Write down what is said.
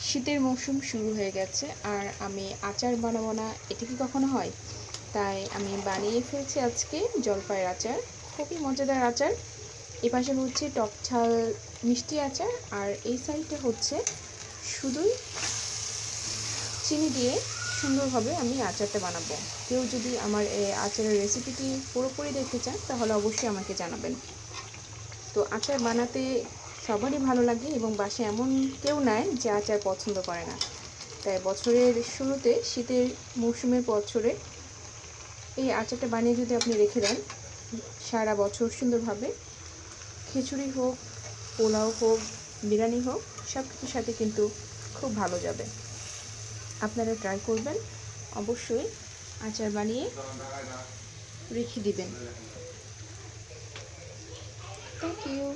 শীতের মৌসুম শুরু হয়ে গেছে আর আমি আচার বানাবো না, এটা কি কখনো হয়? তাই আমি বানিয়ে ফেলছি আজকে জলপাইয়ের আচার। খুবই মজাদার আচার। এপাশে হচ্ছে টক ঝাল মিষ্টি আচার, আর এই সাইডে হচ্ছে শুধুই চিনি দিয়ে সুন্দরভাবে আমি আচারটা বানাবো। কেউ যদি আমার এই আচারের রেসিপিটি পুরোপুরি দেখতে চান তাহলে অবশ্যই আমাকে জানাবেন। তো আচার বানাতে সবারই ভালো লাগে এবং বাসায় এমন কেউ নাই যে আচার পছন্দ করে না। তাই বছরের শুরুতে শীতের মৌসুমের বছরে এই আচারটা বানিয়ে যদি আপনি রেখে দেন সারা বছর সুন্দরভাবে, খিচুড়ি হোক, পোলাও হোক, বিরিয়ানি হোক, সব কিছুর সাথে কিন্তু খুব ভালো যাবে। আপনারা ট্রাই করবেন, অবশ্যই আচার বানিয়ে রেখে দিবেন। Thank you.